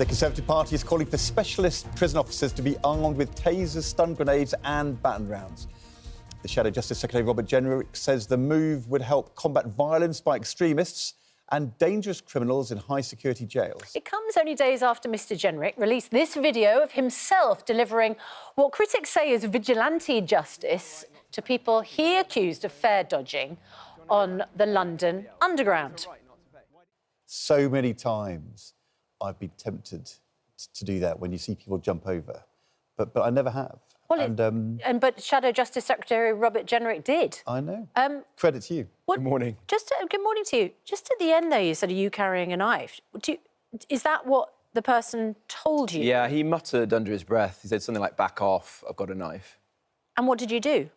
The Conservative Party is calling for specialist prison officers to be armed with tasers, stun grenades and baton rounds. The Shadow Justice Secretary Robert Jenrick says the move would help combat violence by extremists and dangerous criminals in high-security jails. It comes only days after Mr Jenrick released this video of himself delivering what critics say is vigilante justice to people he accused of fare dodging on the London Underground. So many times I've been tempted to do that when you see people jump over, but I never have. Well, but Shadow Justice Secretary Robert Jenrick did. I know. Credit to you. Good morning. Good morning to you. Just at the end there, you said, "Are you carrying a knife?" Is that what the person told you? Yeah, he muttered under his breath. He said something like, "Back off, I've got a knife." And what did you do?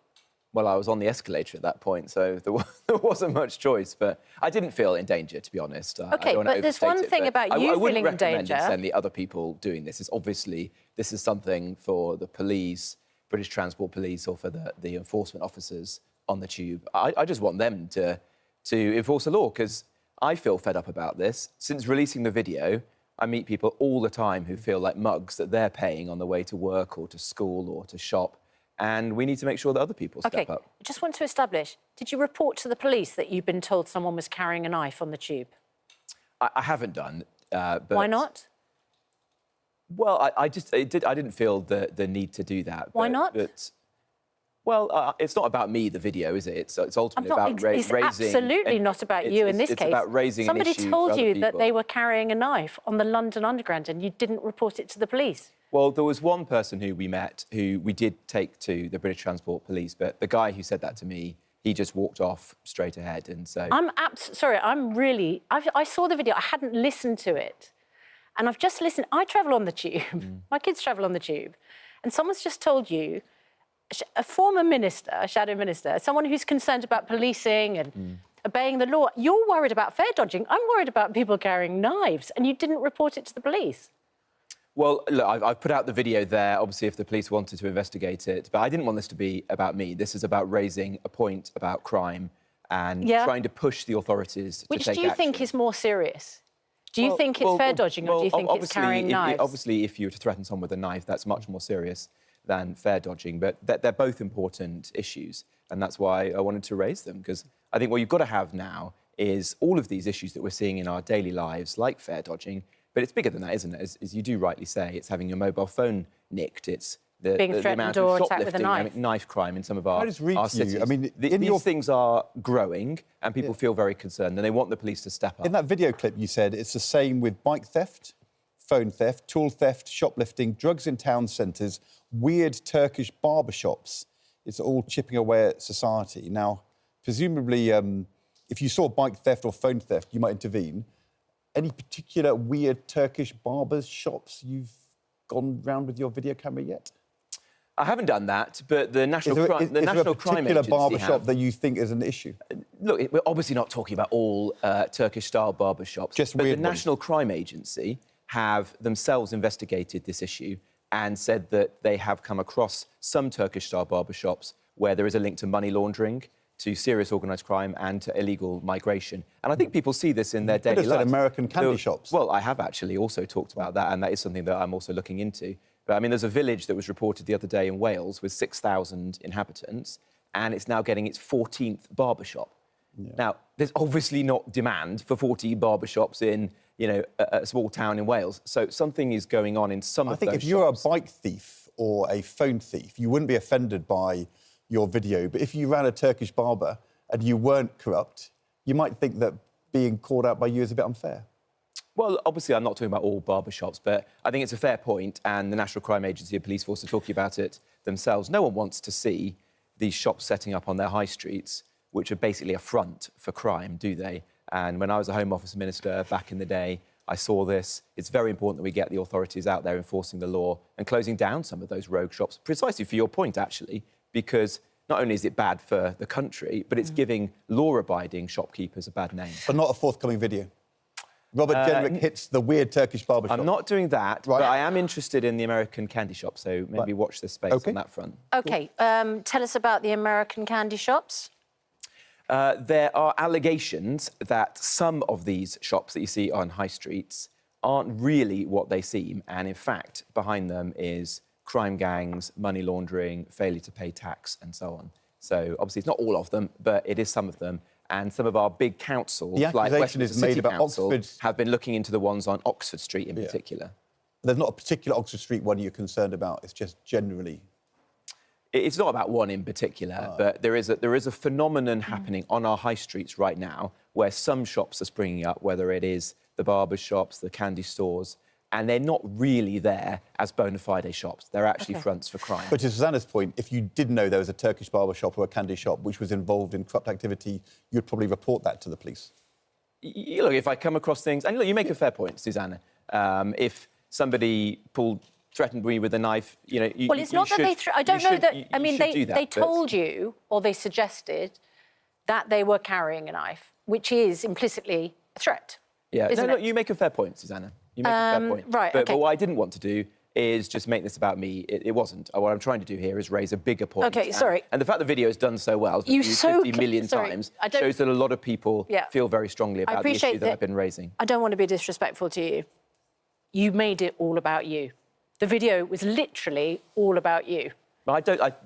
Well, I was on the escalator at that point, so there wasn't much choice, but I didn't feel in danger, to be honest. OK, but there's one thing about you feeling in danger. I wouldn't recommend the other people doing this. Obviously, this is something for the police, British Transport Police, or for the enforcement officers on the tube. I just want them to enforce the law, because I feel fed up about this. Since releasing the video, I meet people all the time who feel like mugs that they're paying on the way to work or to school or to shop. And we need to make sure that other people step up. I just want to establish, did you report to the police that you've been told someone was carrying a knife on the tube? I haven't done. But why not? Well, I didn't feel the need to do that. Why not? Well, it's not about me, the video, is it? It's ultimately about raising... It's absolutely not about you in this case. It's about raising an issue Somebody told you that they people. were carrying a knife on the London Underground and you didn't report it to the police. Well, there was one person who we met who we did take to the British Transport Police, but the guy who said that to me, he just walked off straight ahead, and so... Sorry, I saw the video, I hadn't listened to it, and I've just listened. I travel on the tube, my kids travel on the tube, and someone's just told you, a former minister, a shadow minister, someone who's concerned about policing and obeying the law, you're worried about fare dodging, I'm worried about people carrying knives, and you didn't report it to the police. Well, look, I've put out the video there, obviously, if the police wanted to investigate it. But I didn't want this to be about me. This is about raising a point about crime and trying to push the authorities to take action. Which do you think is more serious? Do you think it's fare dodging or do you think it's carrying knives? Obviously, if you were to threaten someone with a knife, that's much more serious than fare dodging. But they're both important issues. And that's why I wanted to raise them, because I think what you've got to have now is all of these issues that we're seeing in our daily lives, like fare dodging. But it's bigger than that, isn't it? As you do rightly say, it's having your mobile phone nicked. It's the amount of shoplifting, knife crime in some of our cities. I mean, these things are growing, and people feel very concerned, and they want the police to step up. In that video clip, you said it's the same with bike theft, phone theft, tool theft, shoplifting, drugs in town centres, weird Turkish barbershops. It's all chipping away at society. Now, presumably, if you saw bike theft or phone theft, you might intervene. Any particular weird Turkish barbers shops you've gone round with your video camera yet? I haven't done that, but the National Crime Agency... Is there a particular barbershop that you think is an issue? Look, we're obviously not talking about all Turkish-style barbershops. Just but weird the National Crime Agency have themselves investigated this issue and said that they have come across some Turkish-style barbershops where there is a link to money laundering, to serious organised crime and to illegal migration. And I think people see this in their daily lives. You could have said American candy shops. Well, I have actually also talked about that, and that is something that I'm also looking into. But, I mean, there's a village that was reported the other day in Wales with 6,000 inhabitants, and it's now getting its 14th barbershop. Yeah. Now, there's obviously not demand for 40 barbershops in, you know, a small town in Wales. So something is going on in some of those shops. I think if you're a bike thief or a phone thief, you wouldn't be offended by your video, but if you ran a Turkish barber and you weren't corrupt, you might think that being called out by you is a bit unfair. Well, obviously, I'm not talking about all barbershops, but I think it's a fair point, and the National Crime Agency and Police Force are talking about it themselves. No one wants to see these shops setting up on their high streets, which are basically a front for crime, do they? And when I was a Home Office Minister back in the day, I saw this. It's very important that we get the authorities out there enforcing the law and closing down some of those rogue shops, precisely for your point, actually, because not only is it bad for the country, but it's giving law-abiding shopkeepers a bad name. But not a forthcoming video. Robert Jenrick hits the weird Turkish barbershop. I'm not doing that, but I am interested in the American candy shop, so maybe watch this space on that front. OK, tell us about the American candy shops. There are allegations that some of these shops that you see on high streets aren't really what they seem. And in fact, behind them is crime gangs, money laundering, failure to pay tax, and so on. So obviously it's not all of them, but it is some of them. And some of our big councils, like Westminster City Council, have been looking into the ones on Oxford Street in particular. There's not a particular Oxford Street one you're concerned about, it's just generally... It's not about one in particular, but there is a phenomenon happening on our high streets right now where some shops are springing up, whether it is the barber shops, the candy stores, and they're not really there as bona fide shops. They're actually fronts for crime. But to Susanna's point, if you did know there was a Turkish barber shop or a candy shop which was involved in corrupt activity, you'd probably report that to the police. Look, if I come across things... And look, you make a fair point, Susanna. If somebody threatened me with a knife, you know... Well, it's not that they... I don't know that... I mean, they told you, or they suggested, that they were carrying a knife, which is implicitly a threat. Yeah, no, you make a fair point, Susanna. You make a fair point. Right, but what I didn't want to do is just make this about me. It wasn't. What I'm trying to do here is raise a bigger point. OK, sorry. And the fact the video is done so well, you 50 million times, shows that a lot of people feel very strongly about the issue that I've been raising. I don't want to be disrespectful to you. You made it all about you. The video was literally all about you.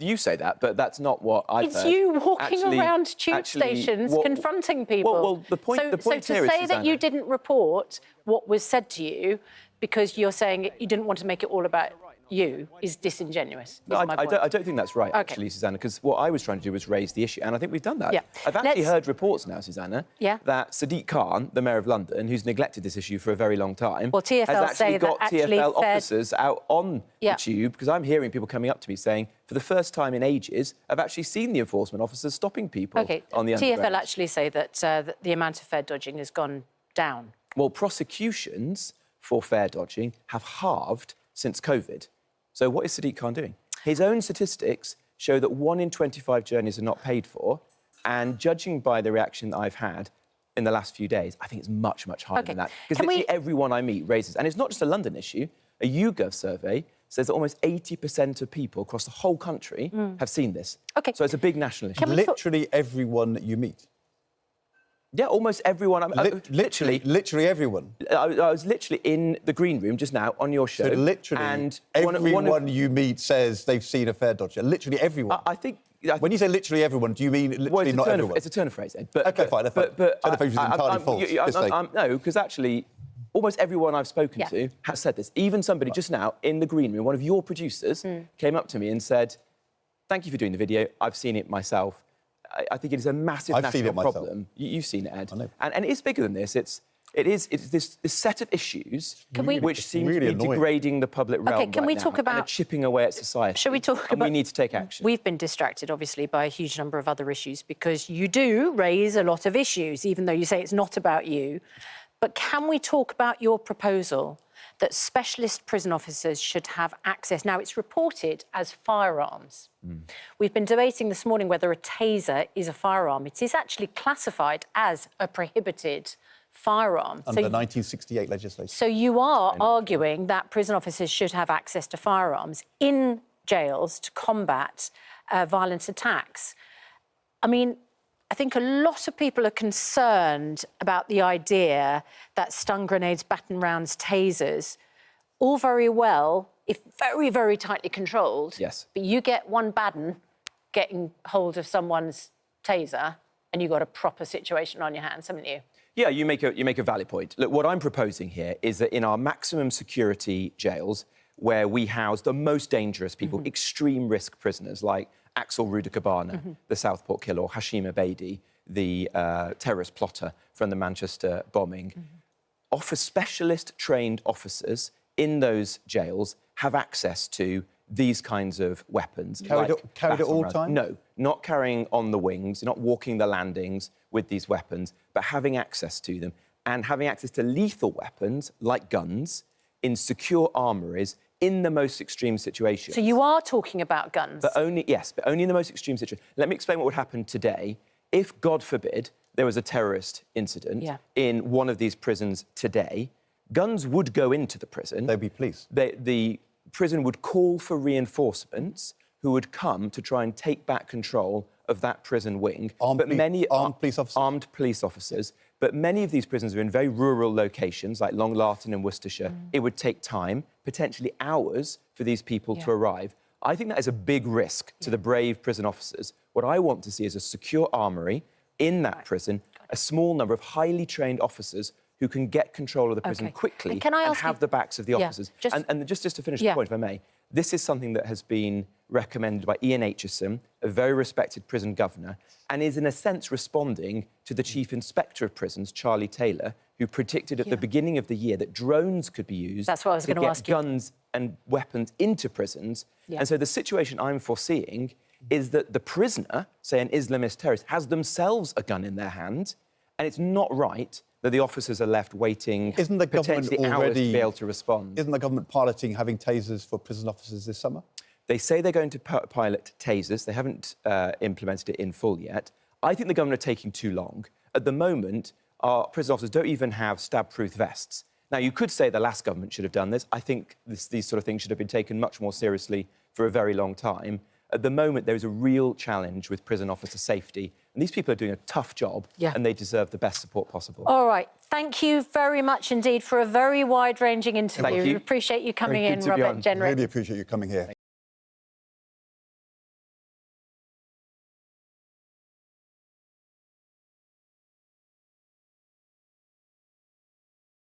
You say that, but that's not what I've heard. It's you walking around tube stations confronting people. Well, the point here is, So to say that you didn't report what was said to you because you're saying you didn't want to make it all about you is disingenuous. No, I don't think that's right, actually, Susanna, because what I was trying to do was raise the issue, and I think we've done that. Yeah. I've actually heard reports now, Susanna, that Sadiq Khan, the Mayor of London, who's neglected this issue for a very long time, TfL has actually got TfL officers out on the tube, because I'm hearing people coming up to me saying, for the first time in ages, I've actually seen the enforcement officers stopping people on the underground. TfL actually say that the amount of fare dodging has gone down. Well, prosecutions for fare dodging have halved since COVID. So what is Sadiq Khan doing? His own statistics show that 1 in 25 journeys are not paid for, and judging by the reaction that I've had in the last few days, I think it's much, much higher than that. Because literally everyone I meet raises... And it's not just a London issue. A YouGov survey says that almost 80% of people across the whole country have seen this. So it's a big national issue. Literally everyone that you meet? Yeah, almost everyone. Literally everyone. I was literally in the green room just now on your show. So literally and everyone you meet says they've seen a fare dodger. Literally everyone. I think... When you say literally everyone, do you mean literally not everyone? It's a turn of phrase, Ed. OK, fine. Turn of phrase is entirely false. No, because actually, almost everyone I've spoken to has said this. Even somebody just now in the green room, one of your producers, came up to me and said, "Thank you for doing the video. I've seen it myself. I think it is a massive national problem." You've seen it, Ed. And it is bigger than this. It's this set of issues which seem to be degrading the public realm can we talk about... and are chipping away at society. Shall we talk about... And we need to take action. We've been distracted, obviously, by a huge number of other issues because you do raise a lot of issues, even though you say it's not about you. But can we talk about your proposal that specialist prison officers should have access? Now, it's reported as firearms. We've been debating this morning whether a taser is a firearm. It is actually classified as a prohibited firearm. Under the 1968 legislation. So you are arguing that prison officers should have access to firearms in jails to combat violent attacks. I mean, I think a lot of people are concerned about the idea that stun grenades, baton rounds, tasers, all very well, if very, very tightly controlled. Yes. But you get one baden getting hold of someone's taser and you've got a proper situation on your hands, haven't you? Yeah, you make a valid point. Look, what I'm proposing here is that in our maximum security jails, where we house the most dangerous people, extreme risk prisoners like Axel Rudakabana, the Southport killer, or Hashim Abedi, the terrorist plotter from the Manchester bombing, offer specialist trained officers in those jails have access to these kinds of weapons. Carried at all times? No, not carrying on the wings, not walking the landings with these weapons, but having access to them and having access to lethal weapons like guns in secure armouries in the most extreme situations. So you are talking about guns? But only in the most extreme situations. Let me explain what would happen today if, God forbid, there was a terrorist incident in one of these prisons today. Guns would go into the prison. They'd be police. The prison would call for reinforcements who would come to try and take back control of that prison wing. Armed police officers? Armed police officers. But many of these prisons are in very rural locations, like Long Lartin in Worcestershire. It would take time, potentially hours, for these people to arrive. I think that is a big risk to the brave prison officers. What I want to see is a secure armoury in that prison, a small number of highly trained officers who can get control of the prison quickly and have the backs of the officers. And just to finish the point, if I may, this is something that has been recommended by Ian Aitchison, a very respected prison governor, and is in a sense responding to the Chief Inspector of Prisons, Charlie Taylor, who predicted at the beginning of the year that drones could be used to get guns and weapons into prisons. And so the situation I'm foreseeing is that the prisoner, say an Islamist terrorist, has themselves a gun in their hand, and it's not right that the officers are left waiting potentially hours to be able to respond. Isn't the government piloting having tasers for prison officers this summer? They say they're going to pilot tasers. They haven't implemented it in full yet. I think the government are taking too long. At the moment, our prison officers don't even have stab-proof vests. Now, you could say the last government should have done this. I think these sort of things should have been taken much more seriously for a very long time. At the moment, there is a real challenge with prison officer safety. And these people are doing a tough job, and they deserve the best support possible. All right. Thank you very much indeed for a very wide-ranging interview. Thank you. We appreciate you coming in, Robert Jenrick. Really appreciate you coming here.